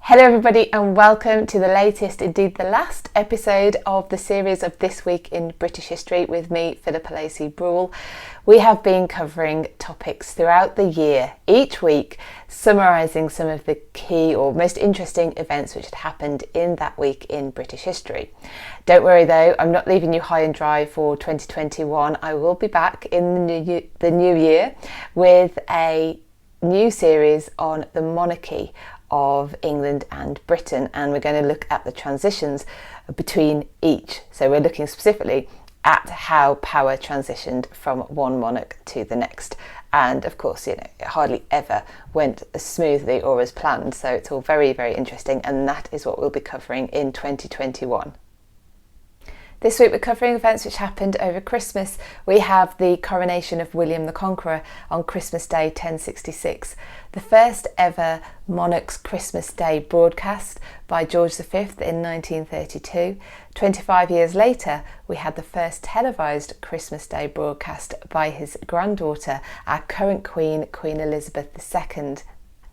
Hello everybody and welcome to the latest, indeed the last episode of the series of This Week in British History with me, Philippa Lacey Brewell. We have been covering topics throughout the year, each week summarising some of the key or most interesting events which had happened in that week in British history. Don't worry though, I'm not leaving you high and dry for 2021. I will be back in the new year with a new series on the monarchy of England and Britain, and we're going to look at the transitions between each. So we're looking specifically at how power transitioned from one monarch to the next, and of course it hardly ever went as smoothly or as planned, so it's all very, very interesting, and that is what we'll be covering in 2021. This week we're covering events which happened over Christmas. We have the coronation of William the Conqueror on Christmas Day 1066, the first ever monarch's Christmas Day broadcast by George V in 1932. 25 years later we had the first televised Christmas Day broadcast by his granddaughter, our current Queen, Queen Elizabeth II,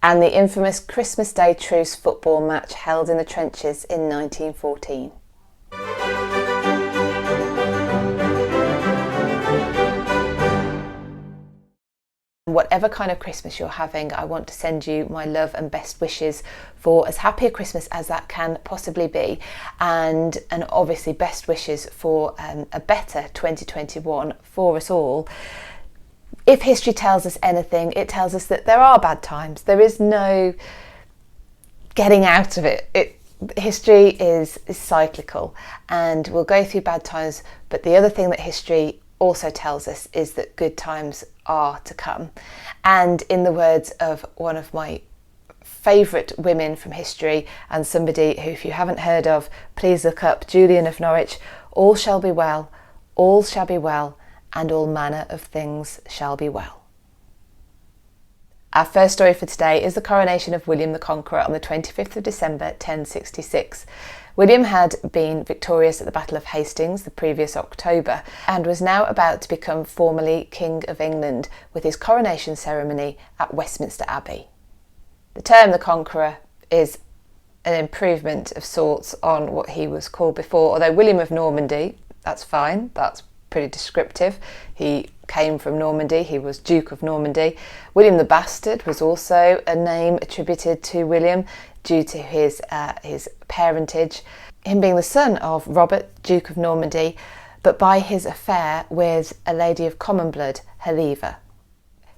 and the infamous Christmas Day Truce football match held in the trenches in 1914. Whatever kind of Christmas you're having, I want to send you my love and best wishes for as happy a Christmas as that can possibly be, and obviously best wishes for a better 2021 for us all. If history tells us anything, it tells us that there are bad times. There is no getting out of it. History is cyclical, and we'll go through bad times, but the other thing that history also tells us is that good times are to come. And in the words of one of my favourite women from history, and somebody who, if you haven't heard of, please look up, Julian of Norwich, all shall be well, and all manner of things shall be well. Our first story for today is the coronation of William the Conqueror on the 25th of December 1066. William had been victorious at the Battle of Hastings the previous October and was now about to become formally King of England with his coronation ceremony at Westminster Abbey. The term the Conqueror is an improvement of sorts on what he was called before, although William of Normandy, that's fine, that's pretty descriptive. He came from Normandy, he was Duke of Normandy. William the Bastard was also a name attributed to William due to his parentage, him being the son of Robert, Duke of Normandy, but by his affair with a lady of common blood, Philippa.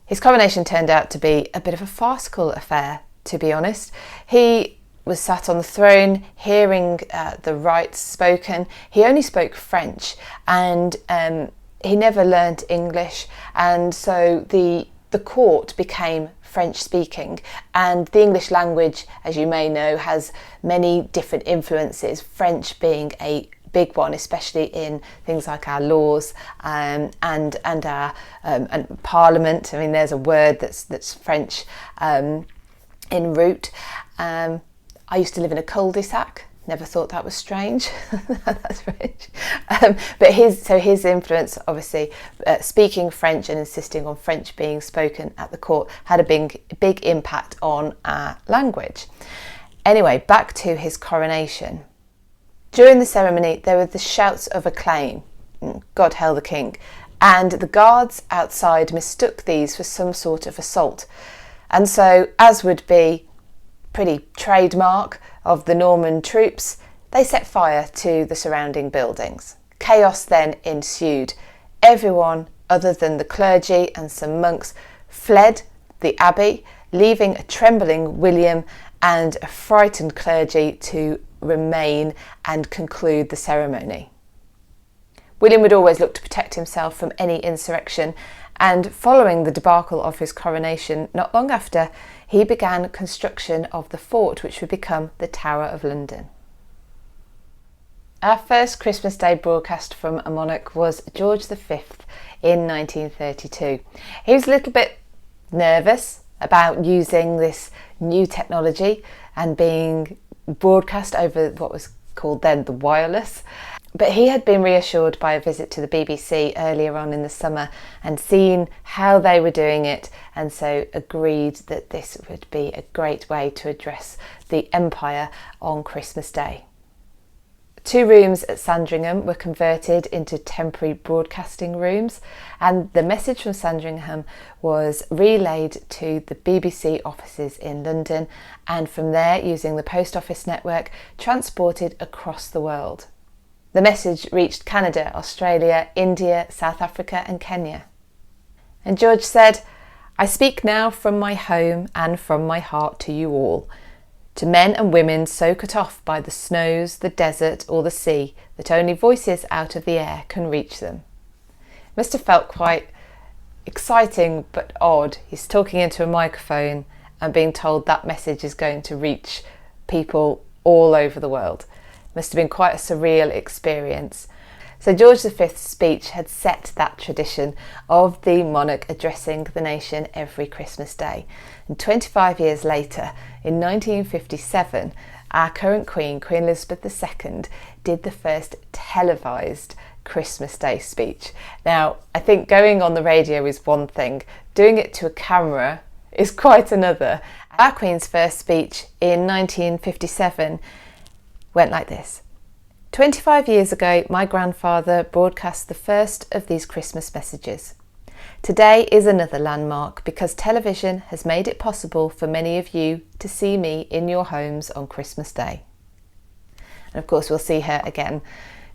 His coronation turned out to be a bit of a farcical affair, to be honest. He was sat on the throne, hearing the rites spoken. He only spoke French, and he never learnt English, and so the court became French speaking, and the English language, as you may know, has many different influences, French being a big one, especially in things like our laws and our and Parliament. I mean, there's a word that's French in root. I used to live in a cul-de-sac. Never thought that was strange. That's French. But his influence, obviously, speaking French and insisting on French being spoken at the court, had a big impact on our language. Anyway, back to his coronation. During the ceremony, there were the shouts of acclaim, God hail the king, and the guards outside mistook these for some sort of assault. And so, as would be pretty trademark of the Norman troops, they set fire to the surrounding buildings. Chaos then ensued. Everyone other than the clergy and some monks fled the abbey, leaving a trembling William and a frightened clergy to remain and conclude the ceremony. William would always look to protect himself from any insurrection, and following the debacle of his coronation, not long after, he began construction of the fort which would become the Tower of London. Our first Christmas Day broadcast from a monarch was George V in 1932. He was a little bit nervous about using this new technology and being broadcast over what was called then the wireless. But he had been reassured by a visit to the BBC earlier on in the summer and seen how they were doing it, and so agreed that this would be a great way to address the Empire on Christmas Day. 2 rooms at Sandringham were converted into temporary broadcasting rooms, and the message from Sandringham was relayed to the BBC offices in London, and from there, using the post office network, transported across the world. The message reached Canada, Australia, India, South Africa and Kenya. And George said, "I speak now from my home and from my heart to you all, to men and women so cut off by the snows, the desert or the sea that only voices out of the air can reach them." It must have felt quite exciting but odd. He's talking into a microphone and being told that message is going to reach people all over the world. Must have been quite a surreal experience. So George V's speech had set that tradition of the monarch addressing the nation every Christmas Day. And 25 years later, in 1957, our current Queen, Queen Elizabeth II, did the first televised Christmas Day speech. Now, I think going on the radio is one thing, doing it to a camera is quite another. Our Queen's first speech in 1957 went like this. 25 years ago, my grandfather broadcast the first of these Christmas messages. Today is another landmark because television has made it possible for many of you to see me in your homes on Christmas Day. And of course, we'll see her again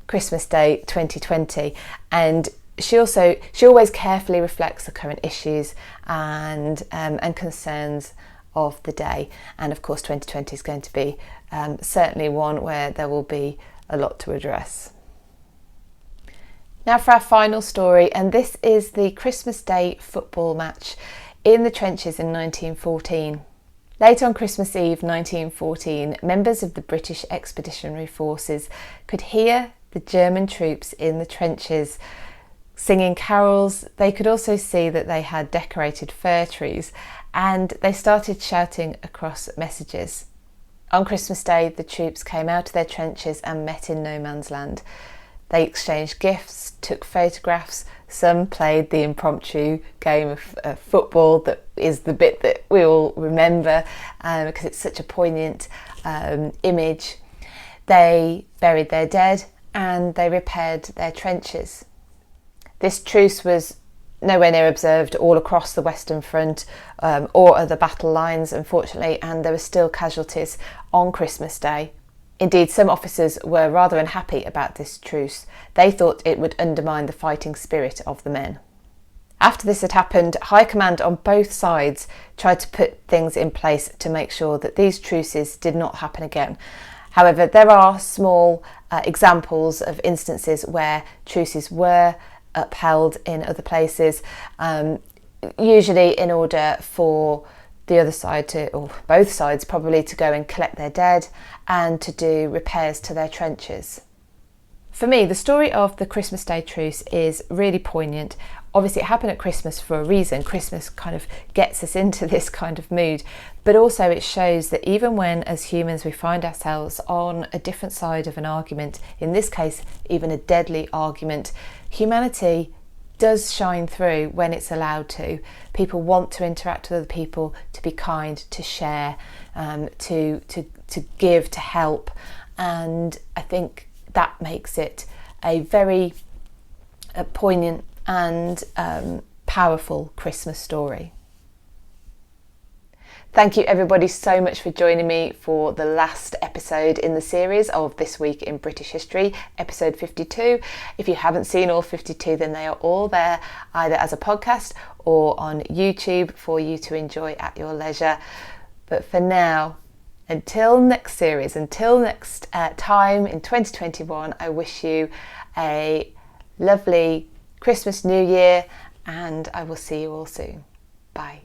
Christmas Day 2020. And she always carefully reflects the current issues and concerns of the day. And of course, 2020 is going to be certainly one where there will be a lot to address. Now for our final story, and this is the Christmas Day football match in the trenches in 1914. Late on Christmas Eve 1914, members of the British Expeditionary Forces could hear the German troops in the trenches singing carols. They could also see that they had decorated fir trees, and they started shouting across messages. On Christmas Day, the troops came out of their trenches and met in no man's land. They exchanged gifts, took photographs, some played the impromptu game of football that is the bit that we all remember because it's such a poignant image. They buried their dead and they repaired their trenches. This truce was nowhere near observed all across the Western Front or other battle lines, unfortunately, and there were still casualties on Christmas Day. Indeed, some officers were rather unhappy about this truce. They thought it would undermine the fighting spirit of the men. After this had happened, High Command on both sides tried to put things in place to make sure that these truces did not happen again. However, there are small examples of instances where truces were upheld in other places, usually in order for the other side to, or both sides probably, to go and collect their dead and to do repairs to their trenches. For me, the story of the Christmas Day truce is really poignant. Obviously, it happened at Christmas for a reason. Christmas kind of gets us into this kind of mood, but also it shows that even when, as humans, we find ourselves on a different side of an argument, in this case, even a deadly argument, humanity does shine through when it's allowed to. People want to interact with other people, to be kind, to share, to give, to help, and I think that makes it a very poignant and powerful Christmas story. Thank you everybody so much for joining me for the last episode in the series of This Week in British History, episode 52. If you haven't seen all 52, then they are all there either as a podcast or on YouTube for you to enjoy at your leisure. But for now, until next series, until next time in 2021, I wish you a lovely Christmas, New Year, and I will see you all soon. Bye.